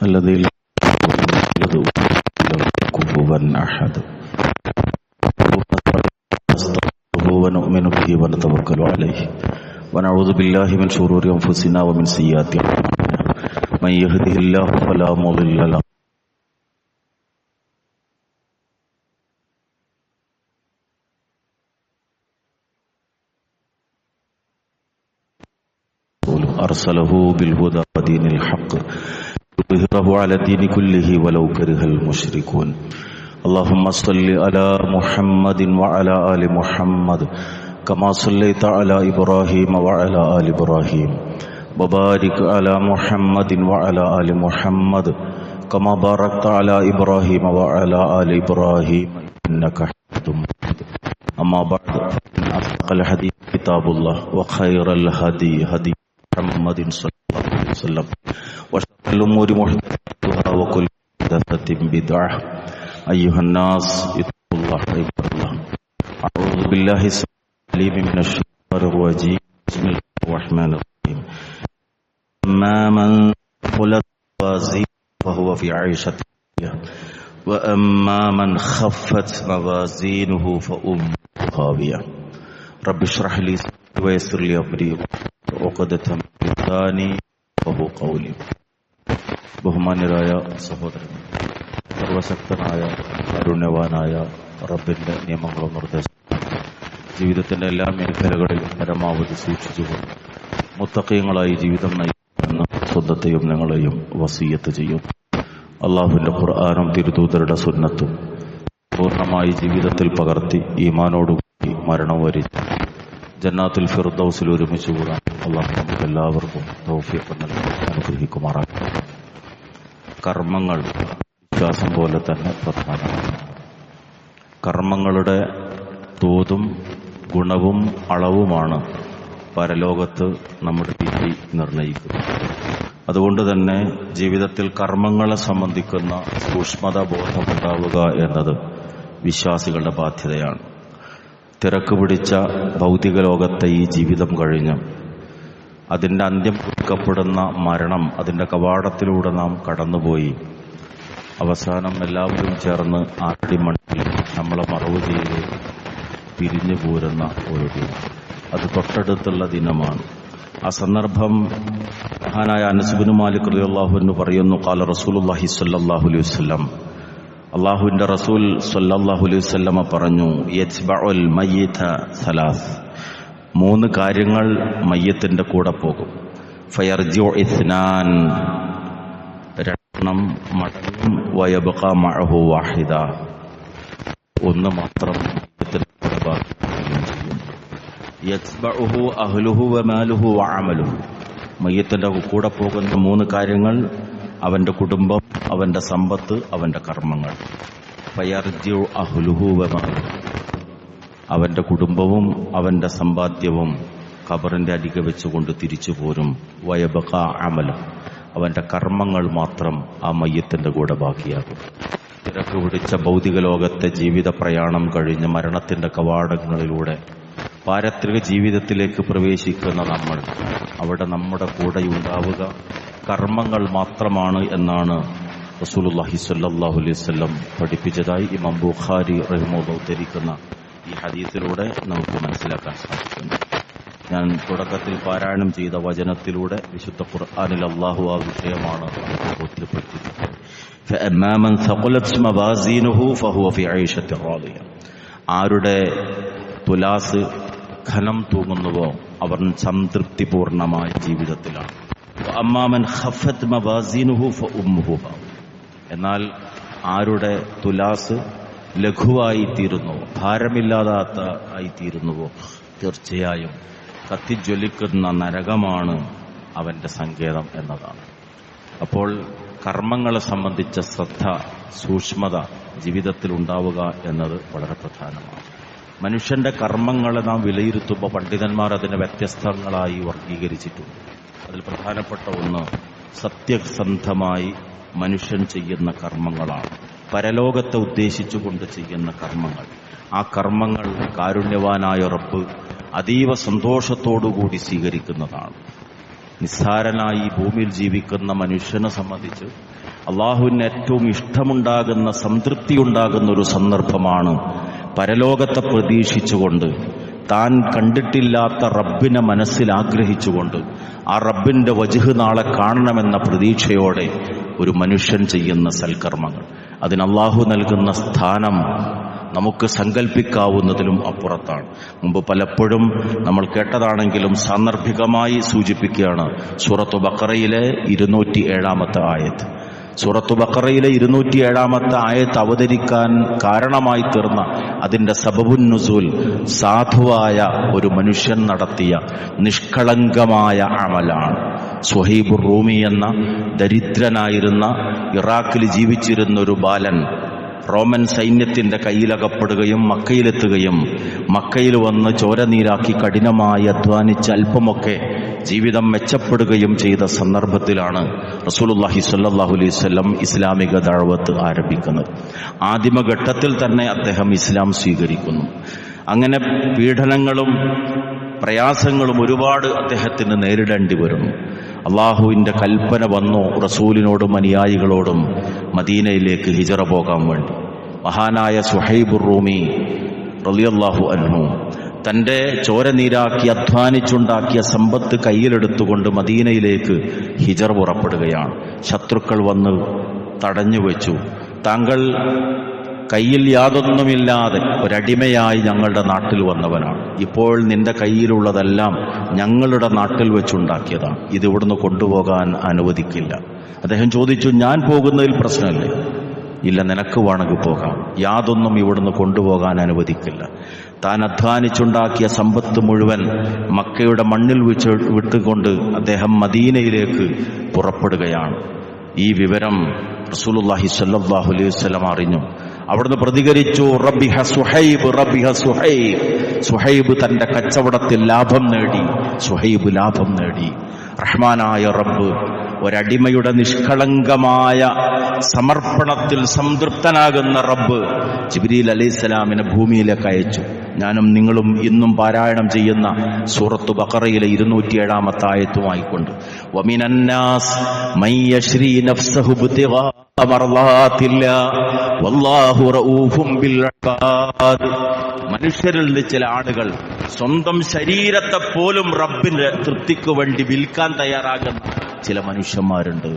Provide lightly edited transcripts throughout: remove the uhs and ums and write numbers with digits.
الذي لا يولد كفوا أحد ونؤمن به ونتوكل عليه ونعوذ بالله من شرور أنفسنا ومن سيئات أعمالنا من يهده الله فلا مضل له أرسله بالهدى ودين الحق يظهره على الدين كله ولو كره المشركون اللهم صل على محمد وعلى آل محمد كما صليت على إبراهيم وعلى آل إبراهيم وبارك على محمد وعلى آل محمد كما باركت على إبراهيم وعلى آل إبراهيم إنك حميد مجيد أما بعد فإن أصدق الحديث كتاب الله وخير الهدي هدي محمد صلى الله عليه وسلم وشر الأمور محدثاتها وكل محدثة بدعة أيها الناس اتقوا الله عباد الله أعوذ بالله السميع من الشيطان الرجيم بسم الله الرحمن الرحيم أما من ثقلت موازينه فهو في عيشة راضية وأما من خفت موازينه فأمه هاوية رب اشرح لي صدري ويسر لي أمري عقدة من لساني وهو قولي ബഹുമാന്യരായ സഹോദരൻ, സർവശക്തനായ കാരുണ്യവാനായ റബ്ബിന്റെ നിയമങ്ങളും നിർദ്ദേശങ്ങളും ജീവിതത്തിന്റെ എല്ലാ മേഖലകളിലും പരമാവധി സൂക്ഷിച്ചുകൊണ്ട് മുത്തഖീങ്ങളായി ജീവിതം നയിക്കുന്ന സ്വന്തത്തെയും നിങ്ങളെയും വസിയ്യത്ത് ചെയ്യും. അള്ളാഹുവിന്റെ ഖുർആനും തിരുദൂതരുടെ സുന്നത്തും പൂർണ്ണമായി ജീവിതത്തിൽ പകർത്തി ഈമാനോടുകൂടി മരണം വരിച്ച് ജന്നാത്തുൽ ഫിർദൗസിൽ ഒരുമിച്ച് കൂടാൻ അള്ളാഹു നമുക്ക് എല്ലാവർക്കും തൗഫീഖ് നൽകി അനുഗ്രഹിക്കുമാറാകട്ടെ. കർമ്മങ്ങൾ വിശ്വാസം പോലെ തന്നെ പ്രധാനമാണ്. കർമ്മങ്ങളുടെ തോതും ഗുണവും അളവുമാണ് പരലോകത്ത് നമ്മുടെ വിധി നിർണയിക്കുന്നത്. അതുകൊണ്ട് തന്നെ ജീവിതത്തിൽ കർമ്മങ്ങളെ സംബന്ധിക്കുന്ന സൂക്ഷ്മത ബോധമുണ്ടാവുക എന്നത് വിശ്വാസികളുടെ ബാധ്യതയാണ്. തിരക്ക് പിടിച്ച ഭൗതിക ലോകത്തെ ഈ ജീവിതം കഴിഞ്ഞ് അതിൻ്റെ അന്ത്യം കുറിക്കപ്പെടുന്ന മരണം, അതിൻ്റെ കവാടത്തിലൂടെ നാം കടന്നുപോയി അവസാനം എല്ലാവരും ചേർന്ന് ആട്ടിമണ്ണിൽ നമ്മളെ മറവ് ചെയ്ത് പിരിഞ്ഞു പോരുന്ന ഒരു ദിനം. അത് തൊട്ടടുത്തുള്ള ദിനമാണ്. ആ സന്ദർഭം മഹാനായ അനസ് ബിൻ മാലിക് റളിയല്ലാഹു അൻഹു പറയുന്നു, ഖാല റസൂലുള്ളാഹി സ്വല്ലല്ലാഹു അലൈഹി വസല്ലം, അല്ലാഹുവിന്റെ റസൂൽ സ്വല്ലല്ലാഹു അലൈഹി വസല്ലമ പറഞ്ഞു, യത്ബഉൽ മയ്യിത സലാസ്, 3 കാര്യങ്ങൾ മയ്യത്തിന്റെ കൂടെ പോകും. ഫയർജിഉ ഇസ്നാൻ, 2 മടങ്ങും. വയബ്ഖ മഅഹു വാഹിദ, 1 മാത്രം മയ്യത്തിന്റെ കൂടെ ബാക്കിയാകുകയും ചെയ്യും. യത്ബഉഹു അഹ്ലുഹു വമാലുഹു വഅമലുഹു, മയ്യത്തിന്റെ കൂടെ പോകുന്ന 3 കാര്യങ്ങൾ: അവന്റെ കുടുംബം, അവന്റെ സമ്പത്ത്, അവന്റെ കർമ്മങ്ങൾ. ഫയർജിഉ അഹ്ലുഹു വമാലുഹു, അവന്റെ കുടുംബവും അവന്റെ സമ്പാദ്യവും ഖബറിന്റെ അരികെ വെച്ചുകൊണ്ട് തിരിച്ചു പോരും. വയബ്ഖ അമലുഹു, അവന്റെ കർമ്മങ്ങൾ മാത്രം ആ മയ്യത്തിന്റെ കൂടെ ബാക്കിയാകും. തിരക്ക് പിടിച്ച ഭൗതിക ലോകത്തെ ജീവിത പ്രയാണം കഴിഞ്ഞ് മരണത്തിന്റെ കവാടങ്ങളിലൂടെ പാരത്രിക ജീവിതത്തിലേക്ക് പ്രവേശിക്കുന്ന നമ്മൾ, അവിടെ നമ്മുടെ കൂടെയുണ്ടാവുക കർമ്മങ്ങൾ മാത്രമാണ് എന്നാണ് റസൂലുള്ളാഹി സ്വല്ലല്ലാഹു അലൈഹി വസല്ലം പഠിപ്പിച്ചതായി ഇമാം ബുഖാരി റഹിമഹുല്ലാഹു ഉദ്ധരിക്കുന്ന ഈ ഹദീസിലൂടെ നമുക്ക് മനസ്സിലാക്കാൻ സാധിക്കുന്നു. ഞാൻ തുടക്കത്തിൽ പാരായണം ചെയ്ത വചനത്തിലൂടെ വിശുദ്ധ ഖുർആനിൽ അല്ലാഹു ആ വിഷയമാണ് നമുക്ക് ബോധ്യപ്പെടുത്തിയിട്ടുള്ളത്. ഫഅമ്മാ മൻ സഖലത് മവാസീനുഹു ഫഹുവ ഫീ ഐശത്തിൻ റാദിയ, ആരുടെ തുലാസ് ഖനം തൂങ്ങുന്നുവോ അവർ സംതൃപ്തിപൂർണമായ ജീവിതത്തിലാണ്. വഅമ്മാ മൻ ഖഫത് മവാസീനുഹു ഫഉമ്മുഹു ഹാവിയ, എന്നാൽ ആരുടെ തുലാസ് ലഘുവായിത്തീരുന്നുവോ, ഭാരമില്ലാതായിത്തീരുന്നുവോ, തീർച്ചയായും കത്തിജ്വലിക്കുന്ന നരകമാണ് അവന്റെ സങ്കേതം എന്നതാണ്. അപ്പോൾ കർമ്മങ്ങളെ സംബന്ധിച്ച ശ്രദ്ധ, സൂക്ഷ്മത ജീവിതത്തിൽ ഉണ്ടാവുക എന്നത് വളരെ പ്രധാനമാണ്. മനുഷ്യന്റെ കർമ്മങ്ങളെ നാം വിലയിരുത്തുമ്പോൾ പണ്ഡിതന്മാർ അതിനെ വ്യത്യസ്തങ്ങളായി വർഗീകരിച്ചിട്ടുണ്ട്. അതിൽ പ്രധാനപ്പെട്ട ഒന്ന് സത്യസന്ധമായി മനുഷ്യൻ ചെയ്യുന്ന കർമ്മങ്ങളാണ്. പരലോകത്തെ ഉദ്ദേശിച്ചുകൊണ്ട് ചെയ്യുന്ന കർമ്മങ്ങൾ. ആ കർമ്മങ്ങൾ കാരുണ്യവാനായ റബ്ബ് അതീവ സന്തോഷത്തോടുകൂടി സ്വീകരിക്കുന്നതാണ്. നിസ്സാരനായി ഭൂമിയിൽ ജീവിക്കുന്ന മനുഷ്യനെ സംബന്ധിച്ച് അള്ളാഹുവിന് ഏറ്റവും ഇഷ്ടമുണ്ടാകുന്ന, സംതൃപ്തി ഉണ്ടാകുന്ന ഒരു സന്ദർഭമാണ് പരലോകത്തെ പ്രതീക്ഷിച്ചുകൊണ്ട്, താൻ കണ്ടിട്ടില്ലാത്ത റബ്ബിനെ മനസ്സിൽ ആഗ്രഹിച്ചുകൊണ്ട്, ആ റബ്ബിന്റെ വജ്ഹ് നാളെ കാണണമെന്ന പ്രതീക്ഷയോടെ ഒരു മനുഷ്യൻ ചെയ്യുന്ന സൽക്കർമ്മങ്ങൾ, അതിന് അള്ളാഹു നൽകുന്ന സ്ഥാനം നമുക്ക് സങ്കല്പിക്കാവുന്നതിലും അപ്പുറത്താണ്. മുമ്പ് പലപ്പോഴും നമ്മൾ കേട്ടതാണെങ്കിലും സാന്ദർഭികമായി സൂചിപ്പിക്കുകയാണ്. സൂറത്തു ബഖറയിലെ 207-ാമത്തെ ആയത്ത്. സൂറത്തു ബഖറയിലെ 207-ാമത്തെ ആയത്ത് അവതരിക്കാൻ കാരണമായി തീർന്ന അതിന്റെ സബബുൻ നുസൂൽ സാധുവായ ഒരു മനുഷ്യൻ നടത്തിയ നിഷ്കളങ്കമായ അമലാണ്. സുഹൈബുർ റൂമി എന്ന ദരിദ്രനായിരുന്ന ഇറാഖിൽ ജീവിച്ചിരുന്ന ഒരു ബാലൻ റോമൻ സൈന്യത്തിന്റെ കയ്യിലകപ്പെടുകയും മക്കയിലെത്തുകയും മക്കയിൽ വന്ന് ചോരനീരാക്കി കഠിനമായി അധ്വാനിച്ച് അല്പമൊക്കെ ജീവിതം മെച്ചപ്പെടുകയും ചെയ്ത സന്ദർഭത്തിലാണ് റസൂലുള്ളാഹി സ്വല്ലല്ലാഹു അലൈഹി വസല്ലം ഇസ്ലാമിക ദഅവത്ത് ആരംഭിക്കുന്നത്. ആദിമഘട്ടത്തിൽ തന്നെ അദ്ദേഹം ഇസ്ലാം സ്വീകരിക്കുന്നു. അങ്ങനെ പീഡനങ്ങളും പ്രയാസങ്ങളും ഒരുപാട് അദ്ദേഹത്തിന് നേരിടേണ്ടി വരുന്നു. അള്ളാഹുവിന്റെ കൽപ്പന വന്നു റസൂലിനോടും അനുയായികളോടും മദീനയിലേക്ക് ഹിജറ പോകാൻ വേണ്ടി. മഹാനായ സുഹൈബുർ റൂമി റളിയല്ലാഹു അൻഹു തന്റെ ചോരനീരാക്കി അധ്വാനിച്ചുണ്ടാക്കിയ സമ്പത്ത് കയ്യിലെടുത്തുകൊണ്ട് മദീനയിലേക്ക് ഹിജറ പുറപ്പെടുകയാണ്. ശത്രുക്കൾ വന്ന് തടഞ്ഞു വെച്ചു. താങ്കൾ കയ്യിൽ യാതൊന്നുമില്ലാതെ ഒരടിമയായി ഞങ്ങളുടെ നാട്ടിൽ വന്നവനാണ്. ഇപ്പോൾ നിന്റെ കയ്യിലുള്ളതെല്ലാം ഞങ്ങളുടെ നാട്ടിൽ വെച്ചുണ്ടാക്കിയതാണ്. ഇത് ഇവിടുന്ന് കൊണ്ടുപോകാൻ അനുവദിക്കില്ല. അദ്ദേഹം ചോദിച്ചു, ഞാൻ പോകുന്നതിൽ പ്രശ്നമല്ലേ? ഇല്ല, നിനക്ക് വേണമെങ്കിൽ പോകാം, യാതൊന്നും ഇവിടുന്ന് കൊണ്ടുപോകാൻ അനുവദിക്കില്ല. താൻ അധ്വാനിച്ചുണ്ടാക്കിയ സമ്പത്ത് മുഴുവൻ മക്കയുടെ മണ്ണിൽ വിട്ടുകൊണ്ട് അദ്ദേഹം മദീനയിലേക്ക് പുറപ്പെടുകയാണ്. ഈ വിവരം റസൂലുള്ളാഹി സ്വല്ലല്ലാഹു അലൈഹി വസല്ലം അറിഞ്ഞു. അവിടുന്ന് പ്രതികരിച്ചു, റബ്ബിഹ സുഹൈബ്, റബ്ബിഹ സുഹൈബ്. സുഹൈബ് തന്റെ കച്ചവടത്തിൽ ലാഭം നേടി. സുഹൈബ് ലാഭം നേടി. റഹ്മാനായ റബ്ബ് ഒരടിമയുടെ നിഷ്കളങ്കമായ സമർപ്പണത്തിൽ സംതൃപ്തനാകുന്ന റബ്ബ് ജിബ്രീൽ അലൈഹിസ്സലാമിനെ ഭൂമിയിലേക്ക് അയച്ചു. ഞാനും നിങ്ങളും ഇന്നും പാരായണം ചെയ്യുന്ന സൂറത്തു ബഖറയിലെ 207-ാമത്തെ ആയത്തുമായിക്കൊണ്ട് വമിനന്നാസ് മൻ യശ്രീ നഫ്സഹു ഇബ്തിഗാ മർളാത്തില്ലാഹ് വല്ലാഹു റഊഫും ബിൽ ഇബാദ്. മനുഷ്യരിൽ നിന്ന് ചില ആളുകൾ സ്വന്തം ശരീരത്തെ പോലും റബ്ബിന്റെ തൃപ്തിക്ക് വേണ്ടി വിൽക്കാൻ തയ്യാറാകുന്ന ചില മനുഷ്യന്മാരുണ്ട്.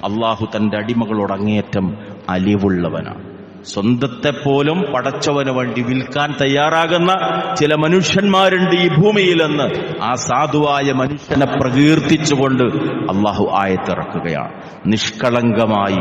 അള്ളാഹു തന്റെ അടിമകളോട് അങ്ങേയറ്റം അലിവുള്ളവനാണ്. സ്വന്തത്തെ പോലും പടച്ചവന് വേണ്ടി വിൽക്കാൻ തയ്യാറാകുന്ന ചില മനുഷ്യന്മാരുണ്ട് ഈ ഭൂമിയിലെന്ന് ആ സാധുവായ മനുഷ്യനെ പ്രകീർത്തിച്ചുകൊണ്ട് അള്ളാഹു ആയത്തിറക്കുകയാണ്. നിഷ്കളങ്കമായി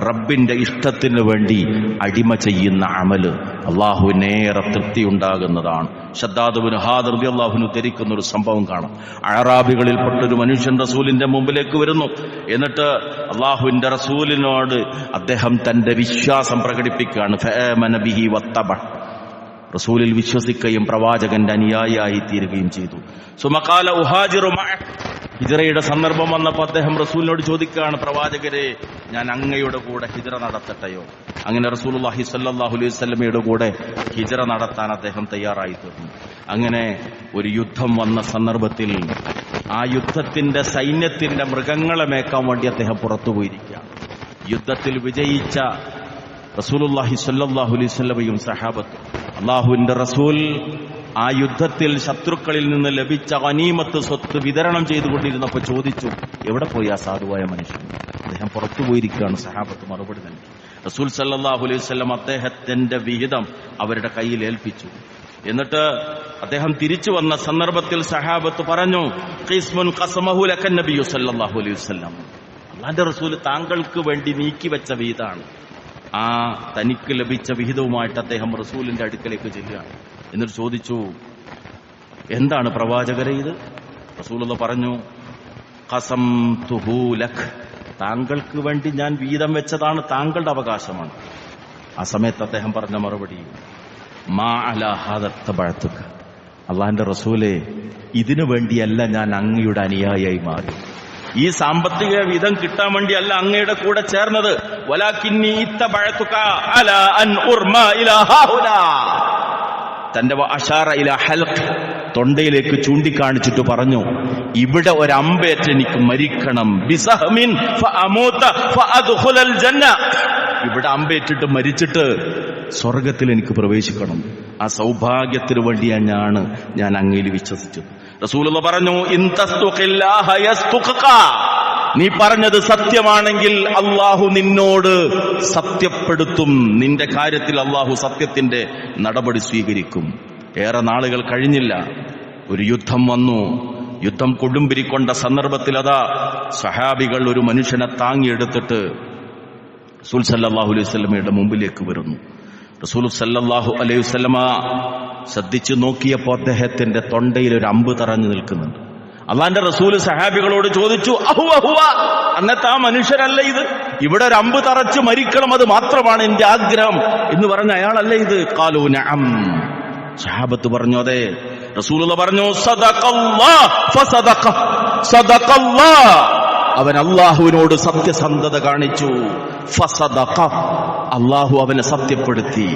റബ്ബിന്റെ ഇഷ്ടത്തിന് വേണ്ടി അടിമ ചെയ്യുന്ന അമല് അള്ളാഹുവിനേറെ തൃപ്തിയുണ്ടാകുന്നതാണ്. ശദ്ദാദ് ഇബ്നു ഹാദ് റളിയല്ലാഹു അൻഹു ധരിക്കുന്ന ഒരു സംഭവം കാണാം. അഅറാബികളിൽപ്പെട്ടൊരു മനുഷ്യൻ റസൂലിന്റെ മുമ്പിലേക്ക് വരുന്നു. എന്നിട്ട് അള്ളാഹുവിന്റെ റസൂലിനോട് അദ്ദേഹം തന്റെ വിശ്വാസം പ്രകടിപ്പിക്കുകയാണ്. ഫആമന ബിഹി വത്തബ. റസൂലിൽ വിശ്വസിക്കുകയും പ്രവാചകന്റെ അനുയായിയായി തീരുകയും ചെയ്തു. സുമഖാല ഉഹാജിറു മഅ. ഹിജ്റയുടെ സന്ദർഭം വന്നപ്പോൾ അദ്ദേഹം റസൂലിനോട് ചോദിക്കുകയാണ്, പ്രവാചകരെ, ഞാൻ അങ്ങയുടെ കൂടെ ഹിജ്റ നടത്തട്ടെയോ? അങ്ങനെ റസൂലുള്ളാഹി സ്വല്ലല്ലാഹു അലൈഹി വസല്ലമയുടെ കൂടെ ഹിജ്റ നടത്താൻ അദ്ദേഹം തയ്യാറായി തീർന്നു. അങ്ങനെ ഒരു യുദ്ധം വന്ന സന്ദർഭത്തിൽ ആ യുദ്ധത്തിന്റെ സൈന്യത്തിന്റെ മൃഗങ്ങളെ മേക്കാൻ വേണ്ടി അദ്ദേഹം പുറത്തുപോയിരിക്കുകയാണ്. യുദ്ധത്തിൽ വിജയിച്ച റസൂലുള്ളാഹി സ്വല്ലല്ലാഹു അലൈഹി വസല്ലമയും സഹാബത്തും അള്ളാഹുവിന്റെ റസൂൽ ആ യുദ്ധത്തിൽ ശത്രുക്കളിൽ നിന്ന് ലഭിച്ച ഗനീമത്ത് സ്വത്ത് വിതരണം ചെയ്തുകൊണ്ടിരുന്നപ്പോൾ ചോദിച്ചു, എവിടെ പോയി ആ സാധുവായ മനുഷ്യൻ? അദ്ദേഹം പുറത്തുപോയിരിക്കുകയാണ്. സഹാബത്ത് മറുപടി നൽകി. റസൂൽ സല്ലല്ലാഹു അലൈഹി വസല്ലം അദ്ദേഹത്തിന്റെ വിഹിതം അവരുടെ കയ്യിൽ ഏൽപ്പിച്ചു. എന്നിട്ട് അദ്ദേഹം തിരിച്ചു വന്ന സന്ദർഭത്തിൽ സഹാബത്ത് പറഞ്ഞു, ഖിസ്മുൻ ഖസമഹു ലക നബിയു സല്ലല്ലാഹു അലൈഹി വസല്ലം. അല്ലാഹുവിന്റെ റസൂൽ താങ്കൾക്ക് വേണ്ടി നീക്കിവെച്ച വിഹിതമാണ്. ആ തനിക്ക് ലഭിച്ച വിഹിതവുമായിട്ട് അദ്ദേഹം റസൂലിന്റെ അടുക്കലേക്ക് ചെല്ലുകയാണ്. എന്നിട്ട് ചോദിച്ചു, എന്താണ് പ്രവാചകരെ ഇത്? റസൂലുള്ളാഹി പറഞ്ഞു, ഖസംതുഹു ലക്. താങ്കൾക്ക് വേണ്ടി ഞാൻ വീതം വെച്ചതാണ്, താങ്കളുടെ അവകാശമാണ്. ആ സമയത്ത് അദ്ദേഹം പറഞ്ഞ മറുപടി, മാ അലാ ഹാദാ തബഅതുക. അല്ലാഹുവിന്റെ റസൂലേ, ഇതിനു വേണ്ടിയല്ല ഞാൻ അങ്ങയുടെ അനുയായിയായി മാറി. ഈ സാമ്പത്തിക വിധം കിട്ടാൻ വേണ്ടിയല്ല അങ്ങയുടെ കൂടെ ചേർന്നത്. വലാകിന്നി ഇത്തബഅതുക അലാ അൻ ഉർമാ ഇലാ ഹാഹുനാ. തന്റെ അശാറ ഇലാ ഹൽഖ്, തൊണ്ടയിലേക്ക് ചൂണ്ടിക്കാണിച്ചിട്ട് പറഞ്ഞു, ഇവിടെ ഒരമ്പേറ്റ് എനിക്ക് മരിക്കണം, ബിസഹമിൻ ഫഅമൂത ഫഅദ്ഖുലൽ ജന്ന, ഇവിടെ അമ്പേറ്റിട്ട് മരിച്ചിട്ട് സ്വർഗത്തിൽ എനിക്ക് പ്രവേശിക്കണം. ആ സൗഭാഗ്യത്തിന് വേണ്ടിയാണ് ഞാൻ അങ്ങയിൽ വിശ്വസിച്ചത്. റസൂലുള്ളാഹി പറഞ്ഞു, ഇൻ തസ്തുഖില്ലാഹ യസ്തുഖക, നീ പറഞ്ഞത് സത്യമാണെങ്കിൽ അള്ളാഹു നിന്നോട് സത്യപ്പെടുത്തും, നിന്റെ കാര്യത്തിൽ അള്ളാഹു സത്യത്തിന്റെ നടപടി സ്വീകരിക്കും. ഏറെ നാളുകൾ കഴിഞ്ഞില്ല, ഒരു യുദ്ധം വന്നു. യുദ്ധം കൊടുമ്പിരിക്കൊണ്ട സന്ദർഭത്തിൽ അതാ സഹാബികൾ ഒരു മനുഷ്യനെ താങ്ങിയെടുത്തിട്ട് റസൂൽ സല്ലല്ലാഹു അലൈഹി വസല്ലമയുടെ മുമ്പിലേക്ക് വരുന്നു. റസൂൽ സല്ലല്ലാഹു അലൈഹി വസല്ലമ ശ്രദ്ധിച്ചു നോക്കിയപ്പോൾ അദ്ദേഹത്തിന്റെ തൊണ്ടയിൽ ഒരു അമ്പ് തറഞ്ഞു നിൽക്കുന്നുണ്ട്. അള്ളാന്റെ റസൂല് സഹാബികളോട് ചോദിച്ചു, അഹുവ ഹുവ, അന്നത്തെ ആ മനുഷ്യരല്ല ഇത്? ഇവിടെ ഒരു അമ്പ് തറച്ച് മരിക്കണം, അത് മാത്രമാണ് എന്റെ ആഗ്രഹം എന്ന് പറഞ്ഞ അയാളല്ല ഇത്? ഖാലൂ നഅം, സഹാബത്ത് പറഞ്ഞു അതെ. റസൂലുള്ളാഹി പറഞ്ഞു, സദഖല്ലാഹ് ഫസദഖ, സദഖല്ലാഹ്, അവൻ അള്ളാഹുവിനോട് സത്യസന്ധത കാണിച്ചു. ഫസദഖ, അള്ളാഹു അവനെ സത്യപ്പെടുത്തി.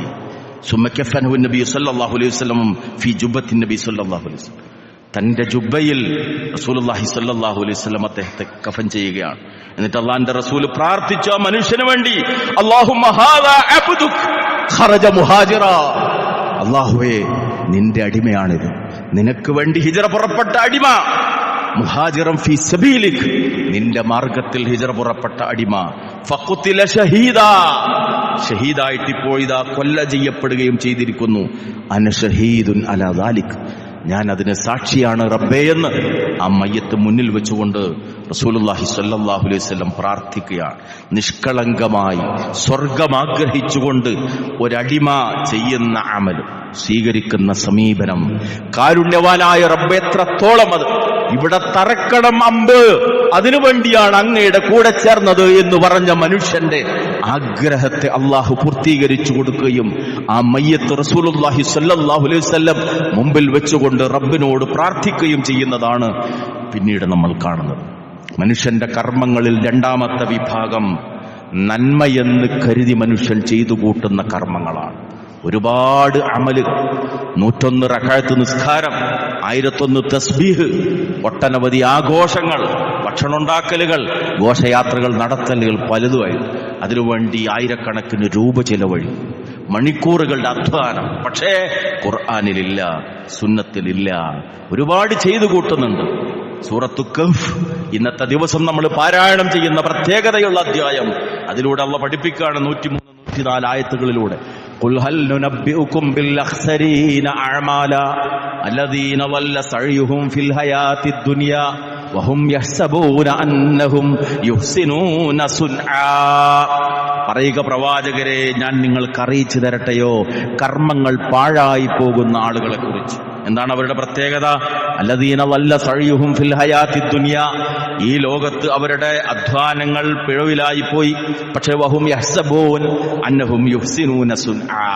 സുമ്മ കഫനഹു നബി സല്ലല്ലാഹു അലൈഹി വസല്ലം ഫീ ജുബ്ബത്തിൻ നബി സല്ലല്ലാഹു അലൈഹി വസല്ലം, തന്റെ ജുബ്ബയിൽ റസൂലുള്ളാഹി സ്വല്ലല്ലാഹു അലൈഹി വസല്ലം അദ്ദേഹത്തെ കഫൻ ചെയ്യുകയാണ്. എന്നിട്ട് അള്ളാന്റെ റസൂൽ പ്രാർത്ഥിച്ചു ആ മനുഷ്യന് വേണ്ടി, അല്ലാഹുമ്മ ഹാദാ അബ്ദുക് ഖറജ മുഹാജിറ, അല്ലാഹുവേ നിന്റെ അടിമയാണിത്, നിനക്ക് വേണ്ടി ഹിജ്റ പുറപ്പെട്ട അടിമ, മുഹാജിറൻ ഫീ സബീലിക്, നിന്റെ മാർഗത്തിൽ ഹിജ്റ പുറപ്പെട്ട അടിമ, ഫഖുതില ഷഹീദാ, ഷഹീദായിട്ട് ഇപ്പോൾ ഇതാ കൊല്ല ചെയ്യപ്പെടുകയും ചെയ്തിരിക്കുന്നു. അന ഷഹീദുൻ അലാ ദാലിക്, ഞാൻ അതിന് സാക്ഷിയാണ് റബ്ബേ എന്ന് ആ മയ്യത്ത് മുന്നിൽ വെച്ചുകൊണ്ട് റസൂലുള്ളാഹി സ്വല്ലല്ലാഹു അലൈഹി വസല്ലം പ്രാർത്ഥിക്കുകയാണ്. നിഷ്കളങ്കമായി സ്വർഗം ആഗ്രഹിച്ചുകൊണ്ട് ഒരടിമ ചെയ്യുന്ന അമൽ, സ്വീകരിക്കുന്ന സമീപനം, കാരുണ്യവാനായ റബ്ബ് എത്രത്തോളം അത് ഇവിടെ തറക്കണം അമ്പ്, അതിനുവേണ്ടിയാണ് അങ്ങയുടെ കൂടെ ചേർന്നത് എന്ന് പറഞ്ഞ മനുഷ്യന്റെ ആഗ്രഹത്തെ അള്ളാഹു പൂർത്തീകരിച്ചു കൊടുക്കുകയും ആ മയ്യത്ത് റസൂലുള്ളാഹി സ്വല്ലല്ലാഹു അലൈഹി വസല്ലം മുമ്പിൽ വെച്ചുകൊണ്ട് റബ്ബിനോട് പ്രാർത്ഥിക്കുകയും ചെയ്യുന്നതാണ് പിന്നീട് നമ്മൾ കാണുന്നത്. മനുഷ്യന്റെ കർമ്മങ്ങളിൽ രണ്ടാമത്തെ വിഭാഗം നന്മയെന്ന് കരുതി മനുഷ്യൻ ചെയ്തു കൂട്ടുന്ന കർമ്മങ്ങളാണ്. ഒരുപാട് അമലുകൾ, 101 റകഅത്ത് നിസ്കാരം, 1001 തസ്ബീഹ്, ഒട്ടനവധി ആഘോഷങ്ങൾ, ഭക്ഷണമുണ്ടാക്കലുകൾ, ഘോഷയാത്രകൾ നടത്തലുകൾ പലതുമായിട്ട് അതിനുവേണ്ടി ആയിരക്കണക്കിന് രൂപ ചെലവഴി, മണിക്കൂറുകളുടെ അധ്വാനം. പക്ഷേ ഖുർആനിലില്ല, സുന്നത്തിലില്ല. ഒരുപാട് ചെയ്തു കൂട്ടുന്നുണ്ട്. സൂറത്തു കഹ്ഫ് ഇന്നത്തെ ദിവസം നമ്മൾ പാരായണം ചെയ്യുന്ന പ്രത്യേകതയുള്ള അധ്യായം. അതിലൂടെ അള്ളാഹ് പഠിപ്പിക്കുകയാണ് 103, 104 ആയത്തുകളിലൂടെ. ഖുൽ ഹൽ നുനബ്ബിഉകും ബിൽ അഖ്സരീന അഅമാല അല്ലദീന ളല്ല സഅയുഹും ഫിൽ ഹയാത്തിദ് ദുനിയ വഹും യഹ്സബൂന അന്നഹും യുഹ്സിനൂന സുൻആ. പറയുക പ്രവാചകരെ, ഞാൻ നിങ്ങൾക്ക് അറിയിച്ചു തരട്ടെയോ കർമ്മങ്ങൾ പാഴായി പോകുന്ന ആളുകളെ കുറിച്ച്. എന്താണ് അവരുടെ പ്രത്യേകത? അല്ലദീന വല്ല സഅയുഹും ഫിൽ ഹയാത്തിദ് ദുനിയ, ഈ ലോകത്ത് അവരുടെ അധ്വാനങ്ങൾ പിഴവിലായി പോയി. പക്ഷേ വഹും യഹ്സബൂൻ അന്നഹും യുഹ്സിനൂന സുൻആ,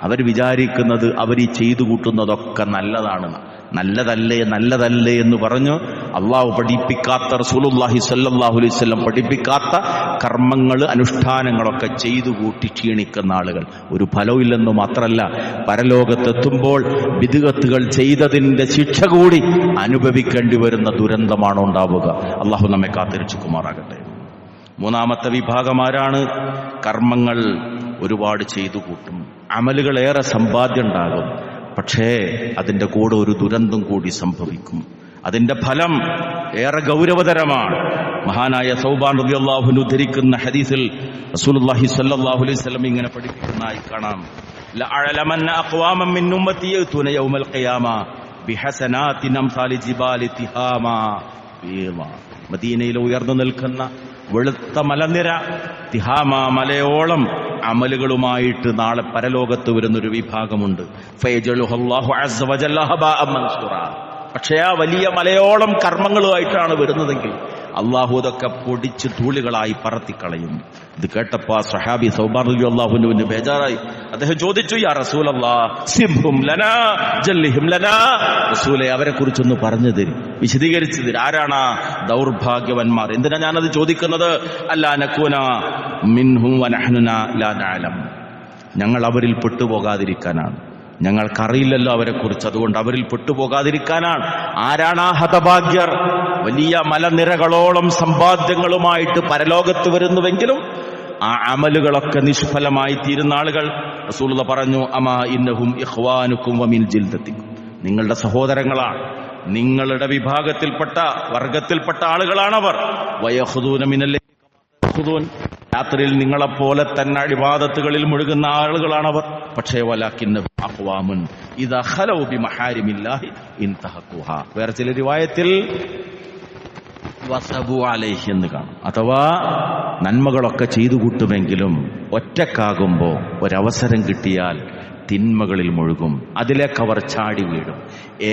അവർ വിചാരിക്കുന്നത് അവർ ഈ ചെയ്തു കൂട്ടുന്നതൊക്കെ നല്ലതാണ്. നല്ലതല്ലേ എന്ന് പറഞ്ഞു അള്ളാഹു പഠിപ്പിക്കാത്ത, റസൂലുള്ളാഹി സ്വല്ലല്ലാഹു അലൈഹി വസല്ലം പഠിപ്പിക്കാത്ത കർമ്മങ്ങൾ, അനുഷ്ഠാനങ്ങളൊക്കെ ചെയ്തു കൂട്ടി ക്ഷീണിക്കുന്ന ആളുകൾ ഒരു ഫലവും ഇല്ലെന്ന് മാത്രമല്ല, പരലോകത്തെത്തുമ്പോൾ ബിദ്അത്തുകൾ ചെയ്തതിന്റെ ശിക്ഷ കൂടി അനുഭവിക്കേണ്ടി വരുന്ന ദുരന്തമാണ് ഉണ്ടാവുക. അള്ളാഹു നമ്മെ കാത്തിരക്ഷിക്കുമാറാകട്ടെ. മൂന്നാമത്തെ വിഭാഗം ആരാണ്? കർമ്മങ്ങൾ ഒരുപാട് ചെയ്തു കൂട്ടും, അമലുകൾ ഏറെ സമ്പാദ്യം ഉണ്ടാകും, പക്ഷേ അതിന്റെ കൂടെ ഒരു ദുരന്തം കൂടി സംഭവിക്കും. അതിന്റെ ഫലം ഏറെ ഗൗരവതരമാണ്. മഹാനായ സൗബാൻ റളിയല്ലാഹു അൻഹു ഉദ്ധരിക്കുന്ന ഹദീസിൽ റസൂലുള്ളാഹി സ്വല്ലല്ലാഹു അലൈഹി വസല്ലം ഇങ്ങനെ പഠിപ്പിക്കുന്നതായി കാണാം. ലഅലമന്ന അഖ്വാമൻ മിൻ ഉമ്മത്തി യഅ്തൂന യൗമൽ ഖിയാമ ബിഹസനാതി അംസാലി ജിബാലി തിഹാമ. മദീനയിൽ ഉയർന്നു നിൽക്കുന്ന വെളുത്ത മലനിര, തിഹാമ മലയോളം അമലുകളുമായിട്ട് നാളെ പരലോകത്ത് വരുന്നൊരു വിഭാഗമുണ്ട്. ഫയജലുഹുല്ലാഹു അസ്സ വജല്ല ഹബാഅൻ മൻസൂറാ. പക്ഷേ ആ വലിയ മലയോളം കർമ്മങ്ങളുമായിട്ടാണ് വരുന്നതെങ്കിൽ അള്ളാഹു അതൊക്കെ പൊടിച്ച് ധൂളികളായി പറത്തിക്കളയും. ഇത് കേട്ടപ്പോ ആ സഹാബി സൗബാൻ റളിയല്ലാഹു അൻഹുവിന് ബേജാറായി. അദ്ദേഹം ചോദിച്ചു, യാ റസൂലല്ലാഹ് സിബ്ഹും ലനാ ജല്ലിഹിം ലനാ, റസൂലേ അവരെ കുറിച്ചൊന്ന് പറഞ്ഞു തരും, വിശദീകരിച്ചു തരും. ആരാണ് ദൗർഭാഗ്യവന്മാർ? എന്തിനാ ഞാനത് ചോദിക്കുന്നത്? അല്ലാ നകൂന മിൻഹും വനഹ്നുന ലാ നഅലം, ഞങ്ങൾ അവരിൽ പെട്ടുപോകാതിരിക്കാനാണ്. ഞങ്ങൾക്കറിയില്ലല്ലോ അവരെക്കുറിച്ച്, അതുകൊണ്ട് അവരിൽ പെട്ടുപോകാതിരിക്കാനാണ്. ആരാണ് ആ ഹതഭാഗ്യർ? വലിയ മലനിരകളോളം സമ്പാദ്യങ്ങളുമായിട്ട് പരലോകത്ത് വരുന്നുവെങ്കിലും ആ അമലുകളൊക്കെ നിഷ്ഫലമായി തീരുന്ന ആളുകൾ. റസൂലുള്ളാഹി പറഞ്ഞു, അമാ ഇന്നഹും ഇഖ്വാനുക്കും വമിൻ ജിൽദത്തിക്കും, നിങ്ങളുടെ സഹോദരങ്ങളാണ്, നിങ്ങളുടെ വിഭാഗത്തിൽപ്പെട്ട വർഗത്തിൽപ്പെട്ട ആളുകളാണവർ. വയഖുദൂന മിനല്ലൈലി യഖുദൂൻ, രാത്രിയിൽ നിങ്ങളെപ്പോലെ തന്നെ ഇബാദത്തുകളിൽ മുഴുകുന്ന ആളുകളാണവർ. പക്ഷേ വലാകിന്നഹും അഖ്വാമുൻ ഇദാ ഖലൗ ബിമഹാരിമില്ലാഹി ഇൻതഹഖുഹാ. വേറെ ചില റിവായത്തിൽ വസബു അലൈഹി എന്ന് കാണും. അഥവാ നന്മകളൊക്കെ ചെയ്തു കൂട്ടുമെങ്കിലും ഒറ്റക്കാകുമ്പോൾ ഒരവസരം കിട്ടിയാൽ തിന്മകളിൽ മുഴുകും, അതിലേക്ക് അവർ ചാടി വീഴും.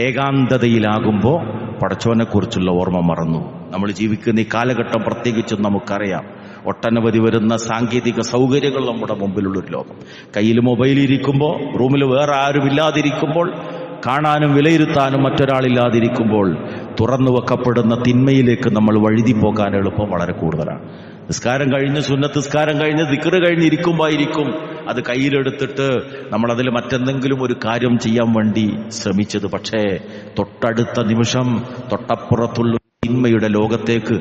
ഏകാന്തതയിലാകുമ്പോൾ പടച്ചോനെക്കുറിച്ചുള്ള ഓർമ്മ മറന്നു. നമ്മൾ ജീവിക്കുന്ന ഈ കാലഘട്ടം പ്രത്യേകിച്ചും നമുക്കറിയാം. ഒട്ടനവധി വരുന്ന സാങ്കേതിക സൗകര്യങ്ങൾ നമ്മുടെ മുമ്പിലുള്ളൊരു ലോകം. കയ്യിൽ മൊബൈൽ ഇരിക്കുമ്പോൾ, റൂമിൽ വേറെ ആരുമില്ലാതിരിക്കുമ്പോൾ, കാണാനും വിലയിരുത്താനും മറ്റൊരാളില്ലാതിരിക്കുമ്പോൾ തുറന്നു വെക്കപ്പെടുന്ന തിന്മയിലേക്ക് നമ്മൾ വഴുതി പോകാൻ എളുപ്പം വളരെ കൂടുതലാണ്. നിസ്കാരം കഴിഞ്ഞ്, സുന്നത്ത് നിസ്കാരം കഴിഞ്ഞ്, ദിക്ർ കഴിഞ്ഞിരിക്കുമ്പോയിരിക്കും അത് കയ്യിലെടുത്തിട്ട് നമ്മളതിൽ മറ്റെന്തെങ്കിലും ഒരു കാര്യം ചെയ്യാൻ വേണ്ടി ശ്രമിച്ചത്. പക്ഷേ തൊട്ടടുത്ത നിമിഷം തൊട്ടപ്പുറത്തുള്ള തിന്മയുടെ ലോകത്തേക്ക്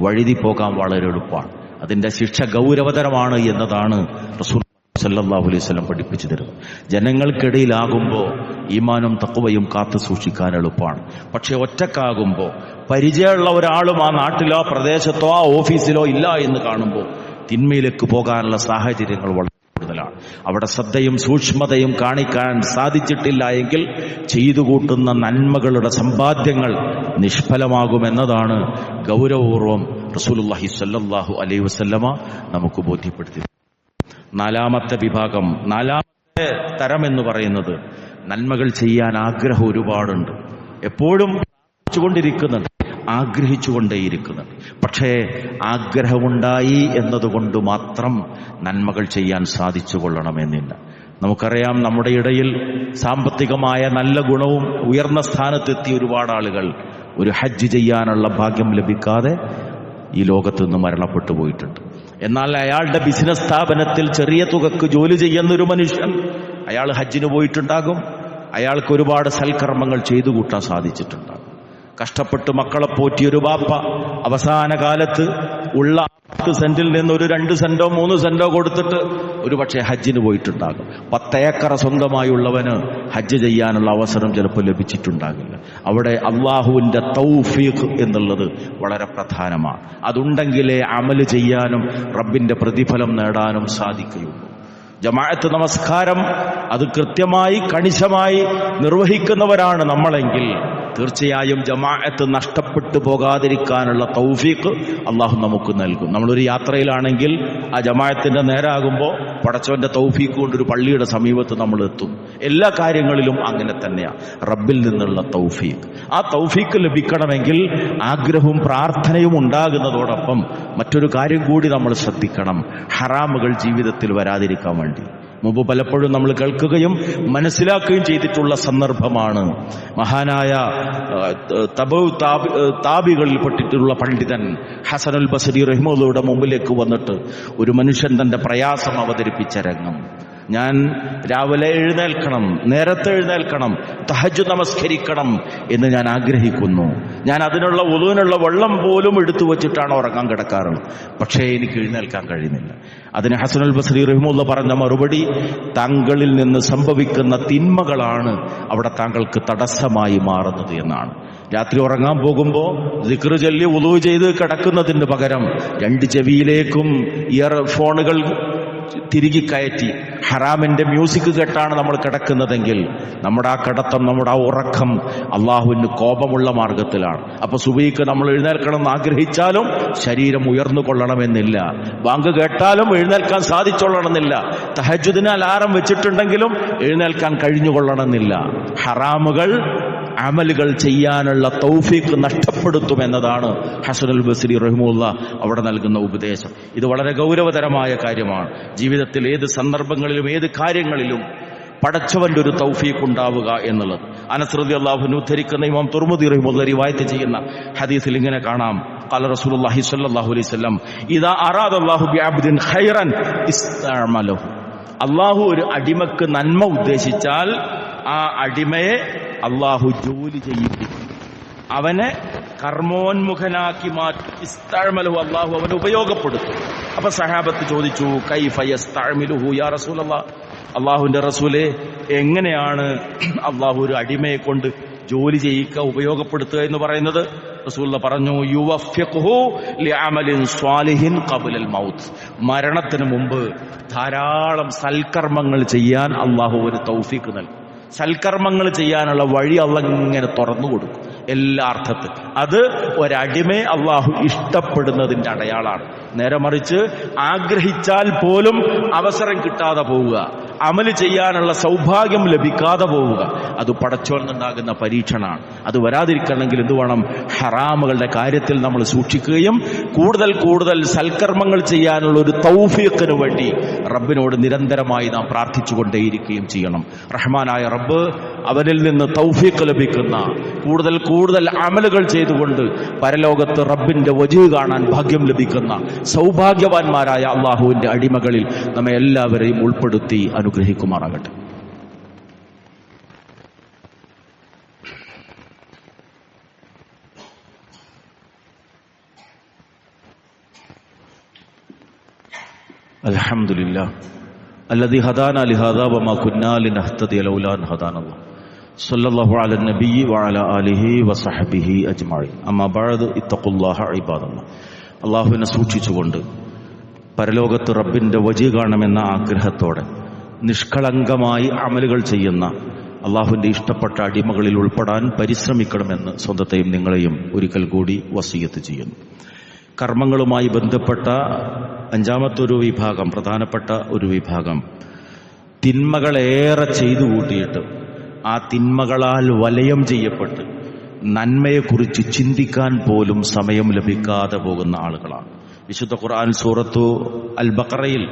വഴുതി പോകാൻ വളരെ എളുപ്പമാണ്. അതിന്റെ ശിക്ഷ ഗൗരവതരമാണ് എന്നതാണ് റസൂൽ സല്ലല്ലാഹു അലൈഹി വസല്ലം പഠിപ്പിച്ചു തരുന്നത്. ജനങ്ങൾക്കിടയിലാകുമ്പോൾ ഈമാനും തഖ്വയും കാത്തു സൂക്ഷിക്കാൻ എളുപ്പമാണ്. പക്ഷെ ഒറ്റക്കാകുമ്പോൾ, പരിചയമുള്ള ഒരാളും ആ നാട്ടിലോ പ്രദേശത്തോ ആ ഓഫീസിലോ ഇല്ല എന്ന് കാണുമ്പോൾ തിന്മയിലേക്ക് പോകാനുള്ള സാഹചര്യങ്ങൾ വളരെ കൂടുതലാണ്. അവിടെ ശ്രദ്ധയും സൂക്ഷ്മതയും കാണിക്കാൻ സാധിച്ചിട്ടില്ല എങ്കിൽ ചെയ്തു കൂട്ടുന്ന നന്മകളുടെ സമ്പാദ്യങ്ങൾ നിഷ്ഫലമാകുമെന്നതാണ് ഗൗരവപൂർവം റസൂലുള്ളാഹി സ്വല്ലല്ലാഹു അലൈഹി വസല്ലമ നമുക്ക് ബോധ്യപ്പെടുത്തി. നാലാമത്തെ വിഭാഗം, നാലാമത്തെ തരം എന്ന് പറയുന്നത് നന്മകൾ ചെയ്യാൻ ആഗ്രഹം ഒരുപാടുണ്ട്, എപ്പോഴും കൊണ്ടിരിക്കുന്നുണ്ട്, ആഗ്രഹിച്ചുകൊണ്ടേയിരിക്കുന്നുണ്ട്. പക്ഷേ ആഗ്രഹമുണ്ടായി എന്നതുകൊണ്ട് മാത്രം നന്മകൾ ചെയ്യാൻ സാധിച്ചു കൊള്ളണമെന്നില്ല. നമുക്കറിയാം, നമ്മുടെ ഇടയിൽ സാമ്പത്തികമായ നല്ല ഗുണവും ഉയർന്ന സ്ഥാനത്തെത്തിയ ഒരുപാട് ആളുകൾ ഒരു ഹജ്ജ് ചെയ്യാനുള്ള ഭാഗ്യം ലഭിക്കാതെ ഈ ലോകത്ത് നിന്ന് മരണപ്പെട്ടു പോയിട്ടുണ്ട്. എന്നാൽ അയാളുടെ ബിസിനസ് സ്ഥാപനത്തിൽ ചെറിയ തുകക്ക് ജോലി ചെയ്യുന്നൊരു മനുഷ്യൻ, അയാൾ ഹജ്ജിന് പോയിട്ടുണ്ടാകും, അയാൾക്ക് ഒരുപാട് സൽക്കർമ്മങ്ങൾ ചെയ്തു കൂട്ടാൻ സാധിച്ചിട്ടുണ്ടാകും. കഷ്ടപ്പെട്ട് മക്കളെ പോറ്റിയൊരു ബാപ്പ അവസാന കാലത്ത് ഉള്ള 10 സെന്റിൽ നിന്ന് ഒരു 2 സെന്റോ 3 സെന്റോ കൊടുത്തിട്ട് ഒരു പക്ഷേ ഹജ്ജിന് പോയിട്ടുണ്ടാകും. 10 ഏക്കർ സ്വന്തമായുള്ളവന് ഹജ്ജ് ചെയ്യാനുള്ള അവസരം ചിലപ്പോൾ ലഭിച്ചിട്ടുണ്ടാകില്ല. അവിടെ അള്ളാഹുവിന്റെ തൗഫീഖ് എന്നുള്ളത് വളരെ പ്രധാനമാണ്. അതുണ്ടെങ്കിലേ അമല് ചെയ്യാനും റബ്ബിന്റെ പ്രതിഫലം നേടാനും സാധിക്കുകയുള്ളൂ. ജമാഅത്ത് നമസ്കാരം അത് കൃത്യമായി കണിശമായി നിർവഹിക്കുന്നവരാണ് നമ്മളെങ്കിൽ തീർച്ചയായും ജമാഅത്ത് നഷ്ടപ്പെട്ടു പോകാതിരിക്കാനുള്ള തൗഫീഖ് അള്ളാഹു നമുക്ക് നൽകും. നമ്മളൊരു യാത്രയിലാണെങ്കിൽ ആ ജമാഅത്തിന്റെ നേരാകുമ്പോൾ പടച്ചവന്റെ തൗഫീഖ് കൊണ്ടൊരു പള്ളിയുടെ സമീപത്ത് നമ്മൾ എത്തും. എല്ലാ കാര്യങ്ങളിലും അങ്ങനെ തന്നെയാണ്, റബ്ബിൽ നിന്നുള്ള തൗഫീഖ്. ആ തൗഫീഖ് ലഭിക്കണമെങ്കിൽ ആഗ്രഹവും പ്രാർത്ഥനയും ഉണ്ടാകുന്നതോടൊപ്പം മറ്റൊരു കാര്യം കൂടി നമ്മൾ ശ്രദ്ധിക്കണം, ഹറാമുകൾ ജീവിതത്തിൽ വരാതിരിക്കാൻ വേണ്ടി. മുമ്പ് പലപ്പോഴും നമ്മൾ കേൾക്കുകയും മനസ്സിലാക്കുകയും ചെയ്തിട്ടുള്ള സന്ദർഭമാണ് മഹാനായ താബികളിൽ പെട്ടിട്ടുള്ള പണ്ഡിതൻ ഹസനുൽ ബസരി റഹിമഹുള്ളയുടെ മുമ്പിലേക്ക് വന്നിട്ട് ഒരു മനുഷ്യൻ തന്റെ പ്രയാസം അവതരിപ്പിച്ച രംഗം. ഞാൻ രാവിലെ എഴുന്നേൽക്കണം, നേരത്തെ എഴുന്നേൽക്കണം, തഹജ്ജുദ് നമസ്കരിക്കണം എന്ന് ഞാൻ ആഗ്രഹിക്കുന്നു. ഞാൻ അതിനുള്ള വുളൂവിനുള്ള വെള്ളം പോലും എടുത്തു വച്ചിട്ടാണ് ഉറങ്ങാൻ കിടക്കാറുള്ളത്. പക്ഷേ എനിക്ക് എഴുന്നേൽക്കാൻ കഴിയുന്നില്ല. അതിന് ഹസനുൽ ബസരി റഹിമഹുല്ലാഹ് പറഞ്ഞ മറുപടി, താങ്കളിൽ നിന്ന് സംഭവിക്കുന്ന തിന്മകളാണ് അവിടെ താങ്കൾക്ക് തടസ്സമായി മാറുന്നത് എന്നാണ്. രാത്രി ഉറങ്ങാൻ പോകുമ്പോൾ ദിക്ർ ചൊല്ലി വുളൂ ചെയ്ത് കിടക്കുന്നതിന് പകരം 2 ചെവിയിലേക്കും ഇയർ ഫോണുകൾ തിരികെ കയറ്റി ഹറാമിന്റെ മ്യൂസിക് കേട്ടാണ് നമ്മൾ കിടക്കുന്നതെങ്കിൽ നമ്മുടെ ആ കിടത്തം, നമ്മുടെ ആ ഉറക്കം അള്ളാഹുവിന് കോപമുള്ള മാർഗത്തിലാണ്. അപ്പൊ സുബഹിക്ക് നമ്മൾ എഴുന്നേൽക്കണം എന്ന് ആഗ്രഹിച്ചാലും ശരീരം ഉയർന്നു കൊള്ളണമെന്നില്ല, ബാങ്ക് കേട്ടാലും എഴുന്നേൽക്കാൻ സാധിച്ചോളണമെന്നില്ല, തഹജ്ജുദിന് അലാറം വെച്ചിട്ടുണ്ടെങ്കിലും എഴുന്നേൽക്കാൻ കഴിഞ്ഞുകൊള്ളണമെന്നില്ല. ഹറാമുകൾ അമലുകൾ ചെയ്യാനുള്ള തൗഫീഖ് നഷ്ടപ്പെടുത്തുമെന്നതാണ് ഹസനുൽ ബസരി റഹിമഹുല്ലാഹ് അവിടെ നൽകുന്ന ഉപദേശം. ഇത് വളരെ ഗൗരവതരമായ കാര്യമാണ്. ജീവിതത്തിൽ ഏത് സന്ദർഭങ്ങളിലും ഏത് കാര്യങ്ങളിലും പടച്ചവന്റെ ഒരു തൗഫീഖ് ഉണ്ടാവുക എന്നുള്ളത്. അനസ് റളിയല്ലാഹു അൻഹു ഉദ്ധരിക്കുന്ന ഇമാം തുർമുദി റഹിമഹുല്ലാഹ് റിവായത്ത് ചെയ്യുന്ന ഹദീസിൽ ഇങ്ങനെ കാണാം, ഖാല റസൂലുള്ളാഹി സ്വല്ലല്ലാഹു അലൈഹി വസല്ലം ഇദാ അറാദല്ലാഹു ബിഅബ്ദിൻ ഖൈറൻ ഇസ്തഅമലഹു. അല്ലാഹു ഒരു അടിമക്ക് നന്മ ഉദ്ദേശിച്ചാൽ ആ അടിമയെ അള്ളാഹു ജോലി ചെയ്യിപ്പിക്കും, അവനെ കർമ്മോന്മുഖനാക്കി മാറ്റി. ഇസ്തഅമലഹു, അള്ളാഹു അവനെ ഉപയോഗപ്പെടുത്തും. അപ്പൊ സഹാബത്ത് ചോദിച്ചു, കൈഫ യസ്തഅമിലുഹു യാ റസൂലല്ലാഹ്, അള്ളാഹുവിന്റെ റസൂലെ, എങ്ങനെയാണ് അള്ളാഹു ഒരു അടിമയെ കൊണ്ട് ജോലി ചെയ്യിക്കുക, ഉപയോഗപ്പെടുത്തുക എന്ന് പറയുന്നത്? റസൂലുള്ളാഹി പറഞ്ഞു, യുവഫ്ഫിഖുഹു ലിഅമലിൻ സ്വാലിഹിൻ ഖബ്ലൽ മൗത്ത്, മരണത്തിന് മുമ്പ് ധാരാളം സൽക്കർമ്മങ്ങൾ ചെയ്യാൻ അള്ളാഹു ഒരു തൗഫീഖ് നൽകും. സൽക്കർമ്മങ്ങൾ ചെയ്യാനുള്ള വഴി അള്ളാഹ് ഇങ്ങനെ തുറന്നു കൊടുക്കും എല്ലാ അർത്ഥത്തിൽ. അത് ഒരടിമയെ അള്ളാഹു ഇഷ്ടപ്പെടുന്നതിന്റെ അടയാളാണ്. നേരെ മറിച്ച് ആഗ്രഹിച്ചാൽ പോലും അവസരം കിട്ടാതെ പോവുക, അമല് ചെയ്യാനുള്ള സൗഭാഗ്യം ലഭിക്കാതെ പോവുക, അത് പടച്ചോന്നുണ്ടാകുന്ന പരീക്ഷണമാണ്. അത് വരാതിരിക്കണമെങ്കിൽ എന്ത് വേണം? ഹറാമുകളുടെ കാര്യത്തിൽ നമ്മൾ സൂക്ഷിക്കുകയും കൂടുതൽ കൂടുതൽ സൽക്കർമ്മങ്ങൾ ചെയ്യാനുള്ള ഒരു തൗഫീഖിന് വേണ്ടി റബ്ബിനോട് നിരന്തരമായി നാം പ്രാർത്ഥിച്ചുകൊണ്ടേയിരിക്കുകയും ചെയ്യണം. റഹ്മാനായ റബ്ബ് അവനിൽ നിന്ന് തൗഫീഖ് ലഭിക്കുന്ന കൂടുതൽ കൂടുതൽ അമലുകൾ ചെയ്തുകൊണ്ട് പരലോകത്ത് റബ്ബിന്റെ വജ്ഹ് കാണാൻ ഭാഗ്യം ലഭിക്കുന്ന സൗഭാഗ്യവാന്മാരായ അള്ളാഹുവിന്റെ അടിമകളിൽ നമ്മെ എല്ലാവരെയും ഉൾപ്പെടുത്തി അനുഗ്രഹിക്കുമാറാകട്ടെ. അൽഹംദുലില്ലാഹ് അല്ലദീ ഹദാനാ ലിഹാദാ വമാ കുന്നാ ലിനഹ്തദിയ ലൗലാ അൻ ഹദാനല്ലാഹ് സല്ലല്ലാഹു അലൈ നബിയ്യി വഅലാ ആലിഹി വസഹ്ബിഹി അജ്മഈൻ. അമ്മാ ബഅദ് ഇത്തഖുല്ലാഹ ഇബാദല്ലാഹ്. അള്ളാഹുവിനെ സൂക്ഷിച്ചുകൊണ്ട് പരലോകത്ത് റബ്ബിന്റെ വജ്ഹ് കാണണമെന്ന ആഗ്രഹത്തോടെ നിഷ്കളങ്കമായി അമലുകൾ ചെയ്യുന്ന അള്ളാഹുവിന്റെ ഇഷ്ടപ്പെട്ട അടിമകളിൽ ഉൾപ്പെടാൻ പരിശ്രമിക്കണമെന്ന് സ്വന്തത്തെയും നിങ്ങളെയും ഒരിക്കൽ കൂടി വസിയത്ത് ചെയ്യുന്നു. കർമ്മങ്ങളുമായി ബന്ധപ്പെട്ട അഞ്ചാമത്തെ ഒരു വിഭാഗം, പ്രധാനപ്പെട്ട ഒരു വിഭാഗം, തിന്മകളേറെ ചെയ്തു കൂട്ടിയിട്ട് ആ തിന്മകളാൽ വലയം ചെയ്യപ്പെട്ട് നന്മയെക്കുറിച്ച് ചിന്തിക്കാൻ പോലും സമയം ലഭിക്കാതെ പോകുന്ന ആളുകളാണ്. വിശുദ്ധ ഖുർആൻ സൂറത്തു അൽ ബഖറയിൽ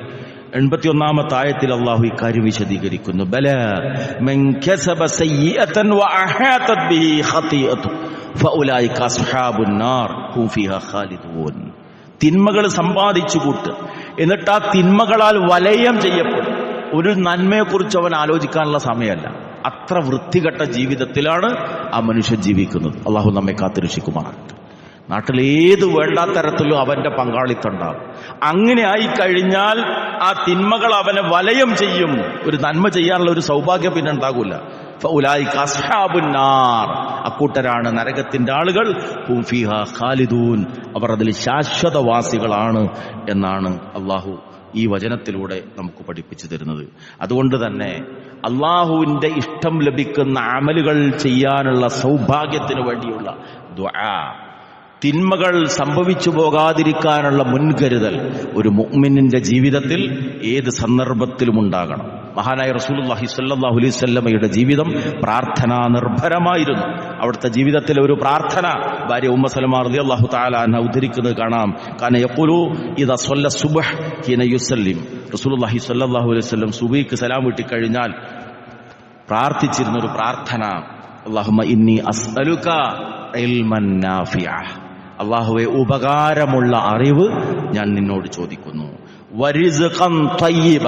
81-ാമത്തെ ആയത്തിൽ അല്ലാഹു ഇക്കാര്യം വിശദീകരിക്കുന്നു. ബലാ മൻ കസബ സയ്യിഅതൻ വഅഹാതത് ബിഹി ഖതീഅതു ഫഉലൈക അസ്ഹാബുൻ നാർ ഹും ഫീഹാ ഖാലിദൂൻ. തിന്മകൾ സമ്പാദിച്ചു കൂട്ട്, എന്നിട്ട് ആ തിന്മകളാൽ വലയം ചെയ്യപ്പെടും. ഒരു നന്മയെക്കുറിച്ച് അവൻ ആലോചിക്കാനുള്ള സമയമല്ല. അത്ര വൃത്തികെട്ട ജീവിതത്തിലാണ് ആ മനുഷ്യൻ ജീവിക്കുന്നത്. അള്ളാഹു നമ്മെ കാത്തുരക്ഷിക്കുമാറാകട്ടെ. നാട്ടിലേത് വേണ്ടാത്ത തരത്തിലും അവന്റെ പങ്കാളിത്തം ഉണ്ടാകും. അങ്ങനെ ആയിക്കഴിഞ്ഞാൽ ആ തിന്മകൾ അവനെ വലയം ചെയ്യും. ഒരു നന്മ ചെയ്യാനുള്ള ഒരു സൗഭാഗ്യം പിന്നെ ഉണ്ടാകൂല. ഫഉലൈക അസ്ഹാബുൻ നാർ, അക്കൂട്ടരാണ് നരകത്തിന്റെ ആളുകൾ. ഹും ഫീഹാ ഖാലിദൂൻ, അവർ അതിൽ ശാശ്വതവാസികളാണ് എന്നാണ് അള്ളാഹു ഈ വചനത്തിലൂടെ നമുക്ക് പഠിപ്പിച്ചു തരുന്നത്. അതുകൊണ്ട് തന്നെ അള്ളാഹുവിന്റെ ഇഷ്ടം ലഭിക്കുന്ന അമലുകൾ ചെയ്യാനുള്ള സൗഭാഗ്യത്തിന് വേണ്ടിയുള്ള ദുആ, തിന്മകൾ സംഭവിച്ചു പോകാതിരിക്കാനുള്ള മുൻകരുതൽ ഒരു മുഅ്മിനിന്റെ ജീവിതത്തിൽ ഏത് സന്ദർഭത്തിലും ഉണ്ടാകണം. മഹാനായ റസൂലുള്ളാഹി സ്വല്ലല്ലാഹു അലൈഹി വസല്ലമയുടെ ജീവിതം പ്രാർത്ഥനാ നിർഭരമായിരുന്നു. അവിടുത്തെ ജീവിതത്തിലെ ഒരു പ്രാർത്ഥന ഭാര്യ ഉമ്മ സലമ റളിയല്ലാഹു തആല അൻഹ ഉദ്ധരിക്കുന്നത് കാണാം. കാന യഖൂലു ഇദാ സ്വല്ല സുബ്ഹ് ഹീന യുസല്ലിം. റസൂലുള്ളാഹി സ്വല്ലല്ലാഹു അലൈഹി വസല്ലം സുബഹിക്ക് സലാം വീട്ടി കഴിഞ്ഞാൽ പ്രാർത്ഥിച്ചിരുന്ന ഒരു പ്രാർത്ഥന, അല്ലാഹുമ്മ ഇന്നി അസ്അലുക ഇൽമൻ നാഫിഅ, അല്ലാഹുവേ ഉപകാരമുള്ള അറിവ് ഞാൻ നിന്നോട് ചോദിക്കുന്നു. വരിസ്ഖൻ തയ്യിബ,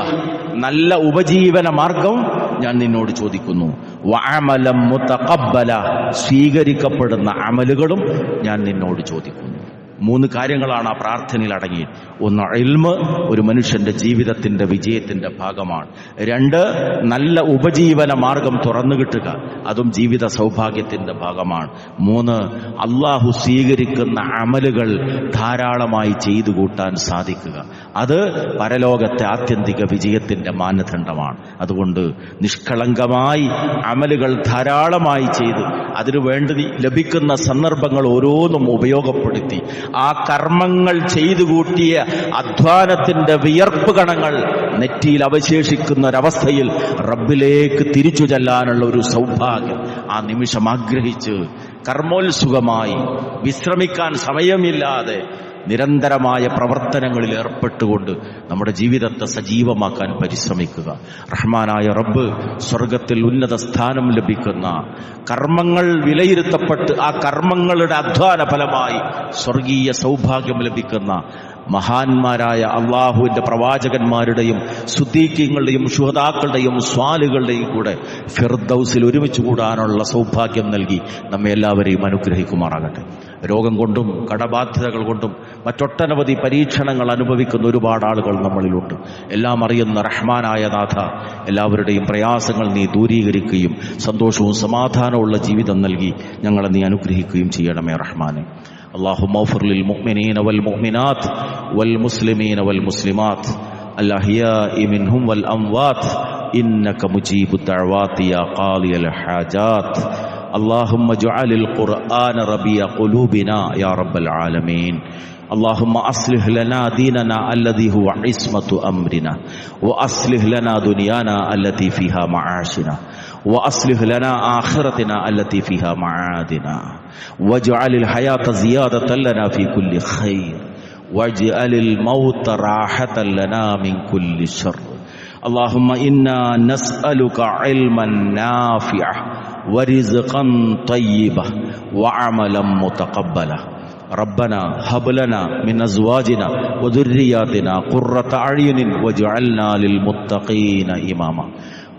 നല്ല ഉപജീവന മാർഗം ഞാൻ നിന്നോട് ചോദിക്കുന്നു. വഅമലൻ മുതഖബ്ബല, സ്വീകരിക്കപ്പെടുന്ന അമലുകളും ഞാൻ നിന്നോട് ചോദിക്കുന്നു. 3 കാര്യങ്ങളാണ് ആ പ്രാർത്ഥനയിൽ അടങ്ങി. 1, ഇൽമ് ഒരു മനുഷ്യന്റെ ജീവിതത്തിന്റെ വിജയത്തിന്റെ ഭാഗമാണ്. 2, നല്ല ഉപജീവന മാർഗം തുറന്നു കിട്ടുക, അതും ജീവിത സൗഭാഗ്യത്തിന്റെ ഭാഗമാണ്. 3, അള്ളാഹു സ്വീകരിക്കുന്ന അമലുകൾ ധാരാളമായി ചെയ്തു കൂട്ടാൻ സാധിക്കുക, അത് പരലോകത്തെ ആത്യന്തിക വിജയത്തിന്റെ മാനദണ്ഡമാണ്. അതുകൊണ്ട് നിഷ്കളങ്കമായി അമലുകൾ ധാരാളമായി ചെയ്ത് അതിനുവേണ്ടി ലഭിക്കുന്ന സന്ദർഭങ്ങൾ ഓരോന്നും ഉപയോഗപ്പെടുത്തി ആ കർമ്മങ്ങൾ ചെയ്തു കൂട്ടിയ അധ്വാനത്തിന്റെ വിയർപ്പ് കണങ്ങൾ നെറ്റിയിൽ അവശേഷിക്കുന്ന ഒരവസ്ഥയിൽ റബ്ബിലേക്ക് തിരിച്ചു ചെല്ലാനുള്ള ഒരു സൗഭാഗ്യം ആ നിമിഷം ആഗ്രഹിച്ച് കർമ്മോത്സുകമായി വിശ്രമിക്കാൻ സമയമില്ലാതെ നിരന്തരമായ പ്രവർത്തനങ്ങളിൽ ഏർപ്പെട്ടുകൊണ്ട് നമ്മുടെ ജീവിതത്തെ സജീവമാക്കാൻ പരിശ്രമിക്കുക. റഹ്മാനായ റബ്ബ് സ്വർഗത്തിൽ ഉന്നത സ്ഥാനം ലഭിക്കുന്ന കർമ്മങ്ങൾ വിലയിരുത്തപ്പെട്ട് ആ കർമ്മങ്ങളുടെ അധ്വാന ഫലമായി സ്വർഗീയ സൗഭാഗ്യം ലഭിക്കുന്ന മഹാന്മാരായ അള്ളാഹുവിന്റെ പ്രവാചകന്മാരുടെയും സുദ്ദീഖീങ്ങളുടെയും ശുഹദാക്കളുടെയും സ്വാലികളുടെയും കൂടെ ഫിർദൗസിൽ ഒരുമിച്ച് കൂടാനുള്ള സൗഭാഗ്യം നൽകി നമ്മെ എല്ലാവരെയും അനുഗ്രഹിക്കുമാറാകട്ടെ. രോഗം കൊണ്ടും കടബാധ്യതകൾ കൊണ്ടും മറ്റൊട്ടനവധി പരീക്ഷണങ്ങൾ അനുഭവിക്കുന്ന ഒരുപാട് ആളുകൾ നമ്മളിലുണ്ട്. എല്ലാം അറിയുന്ന റഹ്മാനായ നാഥ, എല്ലാവരുടെയും പ്രയാസങ്ങൾ നീ ദൂരീകരിക്കുകയും സന്തോഷവും സമാധാനവുമുള്ള ജീവിതം നൽകി ഞങ്ങളെ നീ അനുഗ്രഹിക്കുകയും ചെയ്യണമേ റഹ്മാനെ. اللهم اغفر للمؤمنين والمؤمنات والمسلمين والمسلمات الأحياء منهم والأموات إنك مجيب الدعوات يا قاضي الحاجات. اللهم اجعل القرآن ربيع قلوبنا يا رب العالمين. اللهم أصلح لنا ديننا الذي هو عصمة أمرنا، وأصلح لنا دنيانا التي فيها معاشنا، وأصلح لنا آخرتنا التي فيها معادنا، واجعل الحياة زيادة لنا في كل خير، واجعل الموت راحة لنا من كل شر. اللهم إنا نسألك علما نافعا ورزقا طيبا وعملا متقبلا. ربنا هب لنا من أزواجنا وذرياتنا قرة أعين واجعلنا للمتقين إماما.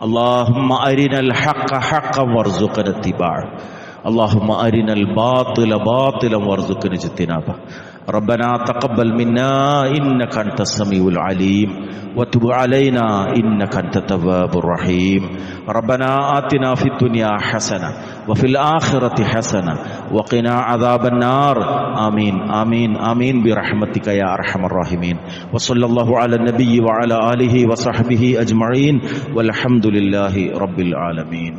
اللهم أرنا الحق حقا وارزقنا اتباعه، اللهم أرنا الباطل باطلا وارزقنا اجتنابه. ربنا تقبل منا إنك أنت السميع العليم، وتب علينا إنك أنت التواب الرحيم. ربنا آتنا في الدنيا حسنة وفي الآخرة حسنة وقنا عذاب النار. آمين آمين آمين برحمتك يا أرحم الراحمين. وصلى الله على النبي وعلى آله وصحبه أجمعين والحمد لله رب العالمين.